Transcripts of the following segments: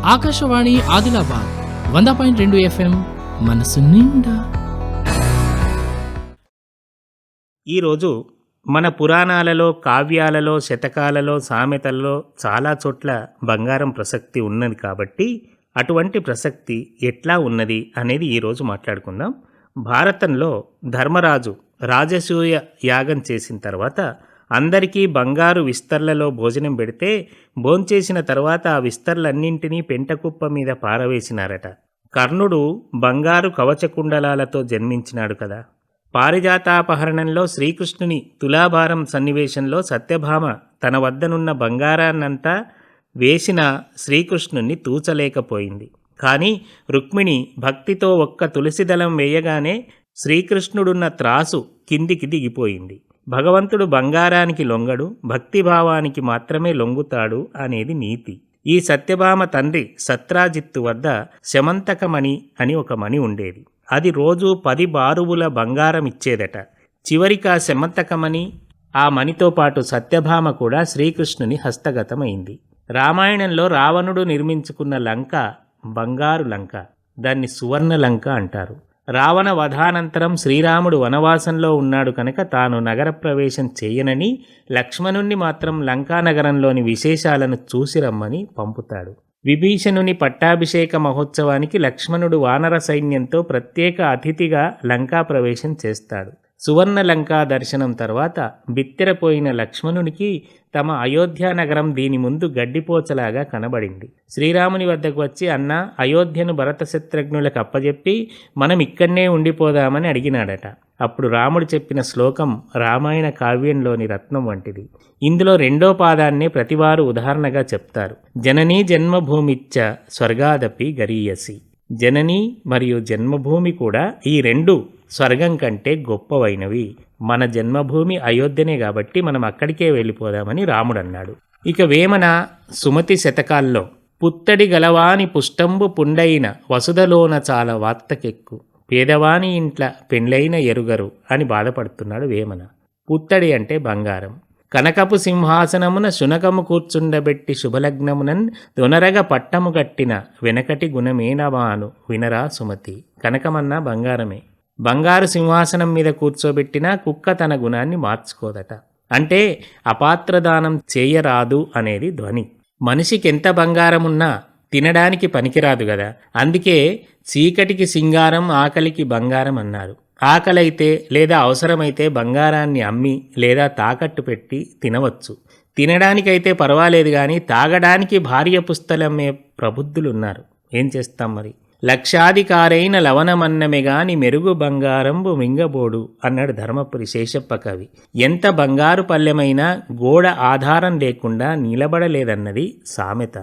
Akashvani Adilabad 100.2 FM మనసు నిండా. ఈరోజు మన పురాణాలలో, కావ్యాలలో, శతకాలలో, సామెతల్లో చాలా చోట్ల బంగారం ప్రసక్తి ఉన్నది కాబట్టి అటువంటి ప్రసక్తి ఎట్లా ఉన్నది అనేది ఈరోజు మాట్లాడుకుందాం. భారతంలో ధర్మరాజు రాజసూయ యాగం చేసిన తర్వాత అందరికీ బంగారు విస్తర్లలో భోజనం పెడితే భోంచేసిన తర్వాత ఆ విస్తర్లన్నింటినీ పెంటకుప్ప మీద పారవేసినారట. కర్ణుడు బంగారు కవచకుండలాలతో జన్మించినాడు కదా. పారిజాతాపహరణంలో శ్రీకృష్ణుని తులాభారం సన్నివేశంలో సత్యభామ తన వద్దనున్న బంగారాన్నంతా వేసిన శ్రీకృష్ణుణ్ణి తూచలేకపోయింది. కానీ రుక్మిణి భక్తితో ఒక్క తులసిదళం వేయగానే శ్రీకృష్ణుడున్న త్రాసు కిందికి దిగిపోయింది. భగవంతుడు బంగారానికి లొంగడు, భక్తిభావానికి మాత్రమే లొంగుతాడు అనేది నీతి. ఈ సత్యభామ తండ్రి సత్రాజిత్తు వద్ద శమంతకమణి అని ఒక మణి ఉండేది. అది రోజు 10 బారువుల బంగారం ఇచ్చేదట. చివరికి ఆ శమంతకమణి, ఆ మణితో పాటు సత్యభామ కూడా శ్రీకృష్ణుని హస్తగతమైంది. రామాయణంలో రావణుడు నిర్మించుకున్న లంక బంగారు లంక, దాన్ని సువర్ణ లంక అంటారు. రావణ వధానంతరం శ్రీరాముడు వనవాసంలో ఉన్నాడు కనుక తాను నగర ప్రవేశం చేయనని లక్ష్మణుణ్ణి మాత్రం లంకానగరంలోని విశేషాలను చూసిరమ్మని పంపుతాడు. విభీషణుని పట్టాభిషేక మహోత్సవానికి లక్ష్మణుడు వానర సైన్యంతో ప్రత్యేక అతిథిగా లంకా ప్రవేశం చేస్తాడు. సువర్ణ లంకా దర్శనం తర్వాత బిత్తెరపోయిన లక్ష్మణునికి తమ అయోధ్య నగరం దీని ముందు గడ్డిపోచలాగా కనబడింది. శ్రీరాముని వద్దకు వచ్చి, అన్న, అయోధ్యను భరత శత్రుఘ్నులకు అప్పజెప్పి మనం ఇక్కడనే ఉండిపోదామని అడిగినాడట. అప్పుడు రాముడు చెప్పిన శ్లోకం రామాయణ కావ్యంలోని రత్నం వంటిది. ఇందులో 2వ పాదాన్నే ప్రతివారు ఉదాహరణగా చెప్తారు. జననీ జన్మభూమిచ్చ స్వర్గాదపి గరీయసి. జనని మరియు జన్మభూమి కూడా ఈ 2 స్వర్గం కంటే గొప్పవైనవి. మన జన్మభూమి అయోధ్యనే కాబట్టి మనం అక్కడికే వెళ్ళిపోదామని రాముడు అన్నాడు. ఇక వేమన సుమతి శతకాల్లో పుత్తడి గలవాని పుష్టంబు పుండైన వసుధలోన చాలా వార్తకెక్కు, పేదవాని ఇంట్ల పెండ్లైన ఎరుగరు అని బాధపడుతున్నాడు వేమన. పుత్తడి అంటే బంగారం. కనకపు సింహాసనమున శునకము కూర్చుండబెట్టి శుభలగ్నమునన్ దొనరగ పట్టము గట్టిన వెనకటి గుణమేనవాను వినరా సుమతి. కనకమన్నా బంగారమే. బంగారు సింహాసనం మీద కూర్చోబెట్టినా కుక్క తన గుణాన్ని మార్చుకోదట. అంటే అపాత్రదానం చేయరాదు అనేది ధ్వని. మనిషికి ఎంత బంగారమున్నా తినడానికి పనికిరాదు కదా. అందుకే చీకటికి సింగారం, ఆకలికి బంగారం అన్నారు. ఆకలైతే లేదా అవసరమైతే బంగారాన్ని అమ్మి లేదా తాకట్టు పెట్టి తినవచ్చు. తినడానికైతే పర్వాలేదు, కానీ తాగడానికి భార్య పుస్తలమ్మే ప్రబుద్ధులున్నారు. ఏం చేస్తాం మరి. లక్షాధికారైన లవణమన్నమే గాని మెరుగు బంగారంబు మింగబోడు అన్నాడు ధర్మపురి శేషప్ప కవి. ఎంత బంగారు పల్లెమైనా గోడ ఆధారం లేకుండా నిలబడలేదన్నది సామెత.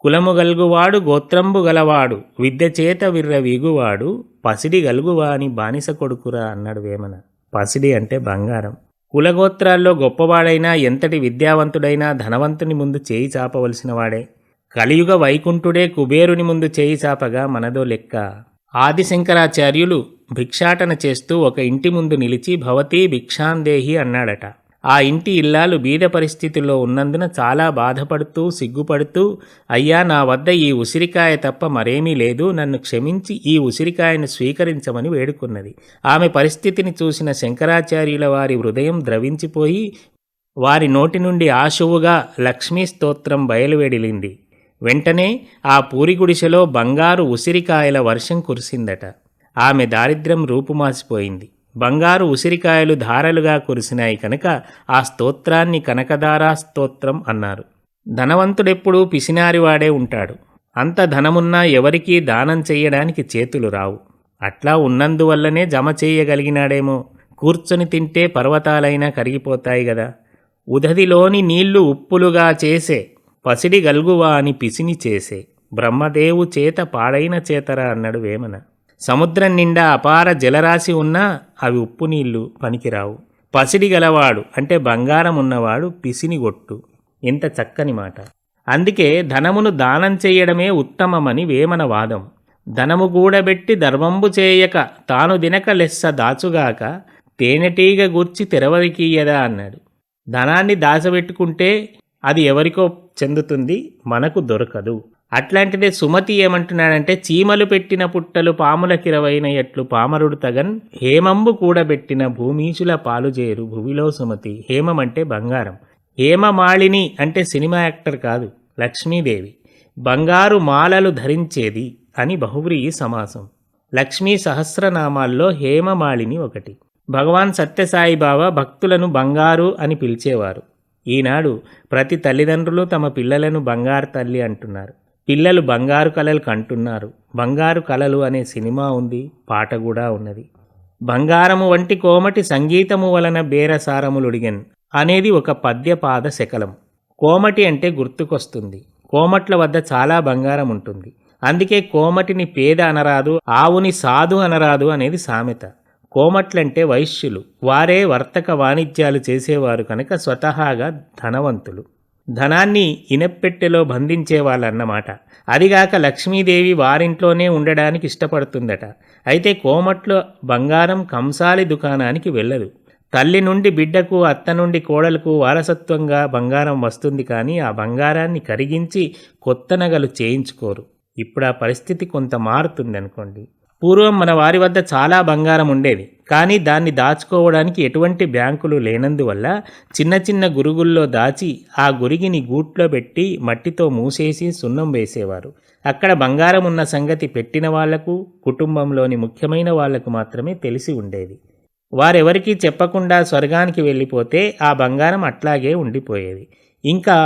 కులము గల్గువాడు గోత్రంబు గలవాడు విద్య చేత విర్ర వీగువాడు పసిడి గలుగువాని బానిస కొడుకురా అన్నాడు వేమన. పసిడి అంటే బంగారం. కులగోత్రాల్లో గొప్పవాడైనా ఎంతటి విద్యావంతుడైనా ధనవంతుని ముందు చేయి చాపవలసిన వాడే. కలియుగ వైకుంఠుడే కుబేరుని ముందు చేయి చాపగా మనదో లెక్క. ఆదిశంకరాచార్యులు భిక్షాటన చేస్తూ ఒక ఇంటి ముందు నిలిచి భవతీ భిక్షాందేహి అన్నాడట. ఆ ఇంటి ఇల్లాలు బీద పరిస్థితుల్లో ఉన్నందున చాలా బాధపడుతూ సిగ్గుపడుతూ, అయ్యా, నా వద్ద ఈ ఉసిరికాయ తప్ప మరేమీ లేదు, నన్ను క్షమించి ఈ ఉసిరికాయను స్వీకరించమని వేడుకున్నది. ఆమె పరిస్థితిని చూసిన శంకరాచార్యుల వారి హృదయం ద్రవించిపోయి వారి నోటి నుండి ఆశువుగా లక్ష్మీ స్తోత్రం బయలువెడిలింది. వెంటనే ఆ పూరి గుడిసెలో బంగారు ఉసిరికాయల వర్షం కురిసిందట. ఆమె దారిద్ర్యం రూపుమాసిపోయింది. బంగారు ఉసిరికాయలు ధారలుగా కురిసినాయి కనుక ఆ స్తోత్రాన్ని కనకదారా స్తోత్రం అన్నారు. ధనవంతుడెప్పుడూ పిసినారివాడే ఉంటాడు. అంత ధనమున్నా ఎవరికీ దానం చెయ్యడానికి చేతులు రావు. అట్లా ఉన్నందువల్లనే జమ చేయగలిగినాడేమో. కూర్చొని తింటే పర్వతాలైనా కరిగిపోతాయి గదా. ఉదదిలోని నీళ్లు ఉప్పులుగా చేసే పసిడి గల్గువా అని పిసిని చేసే బ్రహ్మదేవు చేత పాడైన చేతరా అన్నాడు వేమన. సముద్రం నిండా అపార జలరాశి ఉన్నా అవి ఉప్పు నీళ్లు పనికిరావు. పసిడి గలవాడు అంటే బంగారం ఉన్నవాడు పిసినిగొట్టు. ఎంత చక్కని మాట. అందుకే ధనమును దానం చేయడమే ఉత్తమమని వేమన వాదం. ధనము గూడబెట్టి ధర్మంబు చేయక తాను దినక లెస్స దాచుగాక తేనెటీగ గూర్చి తెరవరికీయదా అన్నాడు. ధనాన్ని దాచబెట్టుకుంటే అది ఎవరికో చెందుతుంది, మనకు దొరకదు. అట్లాంటిదే సుమతి ఏమంటున్నాడంటే, చీమలు పెట్టిన పుట్టలు పాములకిరవైన ఎట్లు పామరుడు తగన్ హేమంబు కూడబెట్టిన భూమీచుల పాలుజేరు భువిలో సుమతి. హేమం అంటే బంగారం. హేమమాళిని అంటే సినిమా యాక్టర్ కాదు, లక్ష్మీదేవి. బంగారు మాలలు ధరించేది అని బహువ్రీహి సమాసం. లక్ష్మీ సహస్రనామాల్లో హేమమాళిని ఒకటి. భగవాన్ సత్యసాయిబాబా భక్తులను బంగారు అని పిలిచేవారు. ఈనాడు ప్రతి తల్లిదండ్రులు తమ పిల్లలను బంగారు తల్లి అంటున్నారు. పిల్లలు బంగారు కలలు కంటున్నారు. బంగారు కలలు అనే సినిమా ఉంది, పాట కూడా ఉన్నది. బంగారము వంటి కోమటి సంగీతము వలన బేరసారములుడిగన్ అనేది ఒక పద్యపాద శకలం. కోమటి అంటే గుర్తుకొస్తుంది. కోమట్ల వద్ద చాలా బంగారం ఉంటుంది. అందుకే కోమటిని పేద అనరాదు, ఆవుని సాధు అనరాదు అనేది సామెత. కోమట్లంటే వైశ్యులు. వారే వర్తక వాణిజ్యాలు చేసేవారు కనుక స్వతహాగా ధనవంతులు. ధనాన్ని ఇనప్పెట్టెలో బంధించేవాళ్ళన్నమాట. అదిగాక లక్ష్మీదేవి వారింట్లోనే ఉండడానికి ఇష్టపడుతుందట. అయితే కోమట్లో బంగారం కంసాలి దుకాణానికి వెళ్ళదు. తల్లి నుండి బిడ్డకు, అత్త నుండి కోడలకు వారసత్వంగా బంగారం వస్తుంది, కానీ ఆ బంగారాన్ని కరిగించి కొత్త నగలు చేయించుకోరు. ఇప్పుడు ఆ పరిస్థితి కొంత మారుతుందనుకోండి. పూర్వం మన వారి వద్ద చాలా బంగారం ఉండేది, కానీ దాన్ని దాచుకోవడానికి ఎటువంటి బ్యాంకులు లేనందువల్ల చిన్న చిన్న గురుగుల్లో దాచి ఆ గురిగిని గూట్లో పెట్టి మట్టితో మూసేసి సున్నం వేసేవారు. అక్కడ బంగారం ఉన్న సంగతి పెట్టిన వాళ్లకు, కుటుంబంలోని ముఖ్యమైన వాళ్లకు మాత్రమే తెలిసి ఉండేది. వారెవరికీ చెప్పకుండా స్వర్గానికి వెళ్ళిపోతే ఆ బంగారం అట్లాగే ఉండిపోయేది. ఇంకా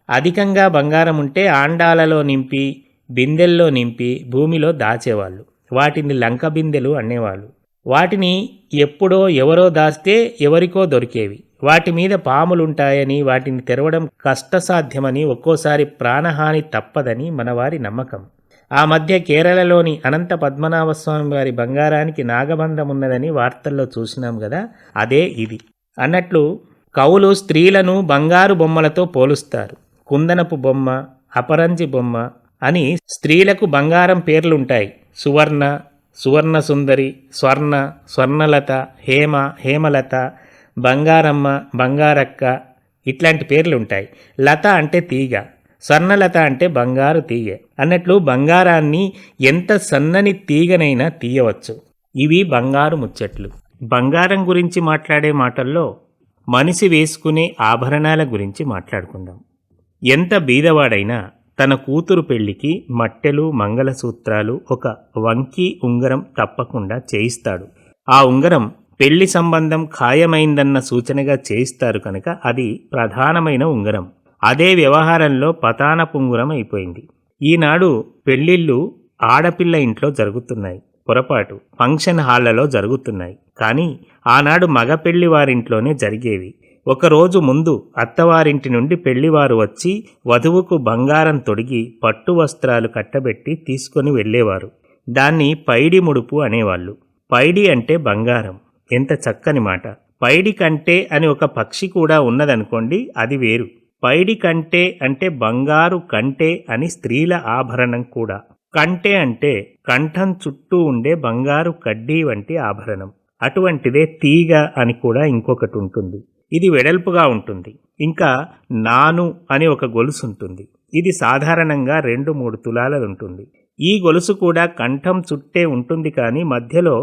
అధికంగా బంగారం ఉంటే ఆండాలలో నింపి, బిందెల్లో నింపి భూమిలో దాచేవాళ్ళు. వాటిని లంక బిందెలు అనేవాళ్ళు. వాటిని ఎప్పుడో ఎవరో దాస్తే ఎవరికో దొరికేవి. వాటి మీద పాములుంటాయని, వాటిని తెరవడం కష్టసాధ్యమని, ఒక్కోసారి ప్రాణహాని తప్పదని మనవారి నమ్మకం. ఆ మధ్య కేరళలోని అనంత పద్మనాభస్వామి వారి బంగారానికి నాగబంధం ఉన్నదని వార్తల్లో చూసినాం కదా, అదే ఇది. అన్నట్లు కవులు స్త్రీలను బంగారు బొమ్మలతో పోలుస్తారు. కుందనపు బొమ్మ, అపరంజి బొమ్మ అని స్త్రీలకు బంగారం పేర్లుంటాయి. సువర్ణ, సువర్ణ సుందరి, స్వర్ణ, స్వర్ణలత, హేమ, హేమలత, బంగారమ్మ, బంగారక్క ఇట్లాంటి పేర్లుంటాయి. లత అంటే తీగ, స్వర్ణలత అంటే బంగారు తీగ. అన్నట్లు బంగారాన్ని ఎంత సన్నని తీగనైనా తీయవచ్చు. ఇవి బంగారు ముచ్చట్లు. బంగారం గురించి మాట్లాడే మాటల్లో మనిషి వేసుకునే ఆభరణాల గురించి మాట్లాడుకుందాం. ఎంత బీదవాడైనా తన కూతురు పెళ్లికి మట్టెలు, మంగళసూత్రాలు, ఒక వంకీ ఉంగరం తప్పకుండా చేయిస్తాడు. ఆ ఉంగరం పెళ్లి సంబంధం ఖాయమైందన్న సూచనగా చేయిస్తారు కనుక అది ప్రధానమైన ఉంగరం. అదే వ్యవహారంలో పతాన పుంగురం అయిపోయింది. ఈనాడు పెళ్లిళ్ళు ఆడపిల్ల ఇంట్లో జరుగుతున్నాయి, పొరపాటు ఫంక్షన్ హాళ్లలో జరుగుతున్నాయి. కానీ ఆనాడు మగ పెళ్లి వారింట్లోనే జరిగేవి. ఒకరోజు ముందు అత్తవారింటి నుండి పెళ్లివారు వచ్చి వధువుకు బంగారం తొడిగి పట్టు వస్త్రాలు కట్టబెట్టి తీసుకొని వెళ్ళేవారు. దాన్ని పైడి ముడుపు అనేవాళ్ళు. పైడి అంటే బంగారం. ఎంత చక్కని మాట. పైడి కంటే అని ఒక పక్షి కూడా ఉన్నదనుకోండి, అది వేరు. పైడి కంటే అంటే బంగారు కంటే అని స్త్రీల ఆభరణం కూడా. కంటే అంటే కంఠం చుట్టూ ఉండే బంగారు కడ్డీ వంటి ఆభరణం. అటువంటిదే తీగ అని కూడా ఇంకొకటి ఉంటుంది. ఇది వెడల్పుగా ఉంటుంది. ఇంకా నాను అని ఒక గొలుసు ఉంటుంది. ఇది సాధారణంగా 2-3 తులాలది ఉంటుంది. ఈ గొలుసు కూడా కంఠం చుట్టే ఉంటుంది, కానీ మధ్యలో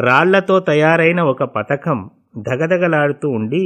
రాళ్లతో తయారైన ఒక పతకం దగదగలాడుతూ ఉండి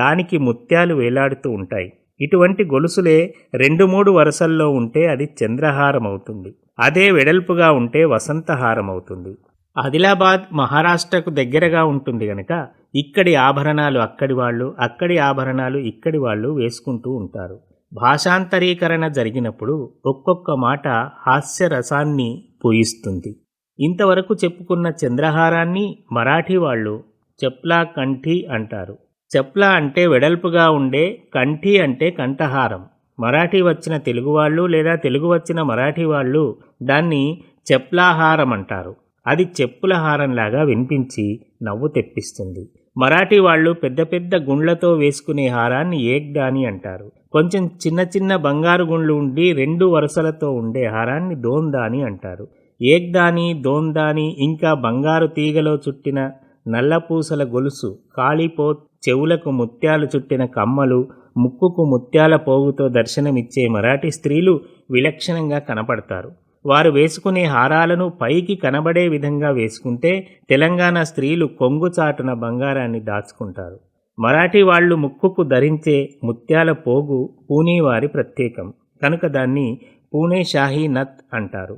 దానికి ముత్యాలు వేలాడుతూ ఉంటాయి. ఇటువంటి గొలుసులే 2-3 వరుసల్లో ఉంటే అది చంద్రహారం అవుతుంది. అదే వెడల్పుగా ఉంటే వసంతహారం అవుతుంది. ఆదిలాబాద్ మహారాష్ట్రకు దగ్గరగా ఉంటుంది గనక ఇక్కడి ఆభరణాలు అక్కడి వాళ్ళు, అక్కడి ఆభరణాలు ఇక్కడి వాళ్ళు వేసుకుంటూ ఉంటారు. భాషాంతరీకరణ జరిగినప్పుడు ఒక్కొక్క మాట హాస్యరసాన్ని పూయిస్తుంది. ఇంతవరకు చెప్పుకున్న చంద్రహారాన్ని మరాఠీ వాళ్ళు చెప్లా కంఠీ అంటారు. చెప్లా అంటే వెడల్పుగా ఉండే, కంఠీ అంటే కంఠహారం. మరాఠీ వచ్చిన తెలుగువాళ్ళు లేదా తెలుగు వచ్చిన మరాఠీ వాళ్ళు దాన్ని చెప్లాహారం అంటారు. అది చెప్పుల హారంలాగా వినిపించి నవ్వు తెప్పిస్తుంది. మరాఠీ వాళ్ళు పెద్ద పెద్ద గుండ్లతో వేసుకునే హారాన్ని ఏక్దాని అంటారు. కొంచెం చిన్న చిన్న బంగారు గుండ్లు ఉండి 2 వరుసలతో ఉండే హారాన్ని దోందాని అంటారు. ఏక్దాని, దోందాని, ఇంకా బంగారు తీగలో చుట్టిన నల్లపూసల గొలుసు, కాళీపోత్, చెవులకు ముత్యాలు చుట్టిన కమ్మలు, ముక్కుకు ముత్యాల పోగుతో దర్శనమిచ్చే మరాఠీ స్త్రీలు విలక్షణంగా కనపడతారు. వారు వేసుకునే హారాలను పైకి కనబడే విధంగా వేసుకుంటే తెలంగాణ స్త్రీలు కొంగుచాటున బంగారాన్ని దాచుకుంటారు. మరాఠీ వాళ్ళు ముక్కుకు ధరించే ముత్యాల పోగు పూణే వారి ప్రత్యేకం కనుక దాన్ని పూణే షాహీ నత్ అంటారు.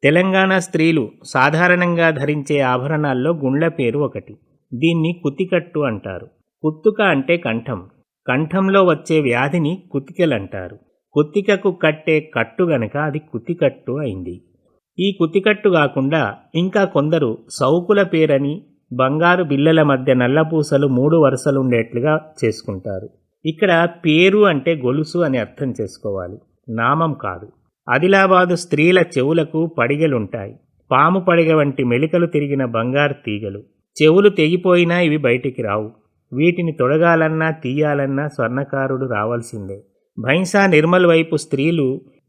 తెలంగాణ స్త్రీలు సాధారణంగా ధరించే ఆభరణాల్లో గుండ్ల పేరు ఒకటి. దీన్ని కుతికట్టు అంటారు. కుత్తుక అంటే కంఠం. కంఠంలో వచ్చే వ్యాధిని కుతికెలంటారు. కుత్తికకు కట్టే కట్టు గనక అది కుతికట్టు అయింది. ఈ కుతికట్టు కాకుండా ఇంకా కొందరు సౌకుల పేరని బంగారు బిళ్ళల మధ్య నల్లపూసలు 3 వరుసలుండేట్లుగా చేసుకుంటారు. ఇక్కడ పేరు అంటే గొలుసు అని అర్థం చేసుకోవాలి, నామం కాదు. ఆదిలాబాదు స్త్రీల చెవులకు పడిగలుంటాయి. పాము పడిగ వంటి మెలికలు తిరిగిన బంగారు తీగలు. చెవులు తెగిపోయినా ఇవి బయటికి రావు. వీటిని తొడగాలన్నా తీయాలన్నా స్వర్ణకారుడు రావాల్సిందే. భైంసా నిర్మల్ వైపు స్త్రీలు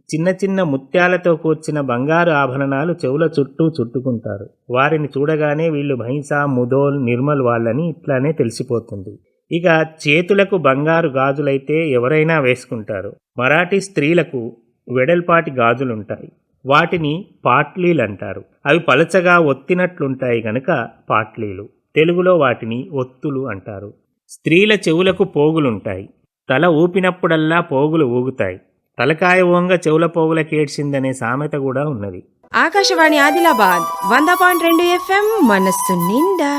చిన్న చిన్న ముత్యాలతో కూర్చిన బంగారు ఆభరణాలు చెవుల చుట్టూ చుట్టుకుంటారు. వారిని చూడగానే వీళ్ళు భైంసా, ముదోల్, నిర్మల్ వాళ్ళని ఇట్లానే తెలిసిపోతుంది. ఇక చేతులకు బంగారు గాజులైతే ఎవరైనా వేసుకుంటారు. మరాఠీ స్త్రీలకు వెడల్పాటి గాజులుంటాయి. వాటిని పాట్లీలు అంటారు. అవి పలచగా ఒత్తినట్లుంటాయి గనక పాట్లీలు. తెలుగులో వాటిని ఒత్తులు అంటారు. స్త్రీల చెవులకు పోగులుంటాయి. తల ఊపినప్పుడల్లా పోగులు ఊగుతాయి. తలకాయ ఓంగ చెవుల పోగుల కేడ్చిందనే సామెత కూడా ఉన్నది. ఆకాశవాణి ఆదిలాబాద్ 100.2 FM మనస్సు నిండా.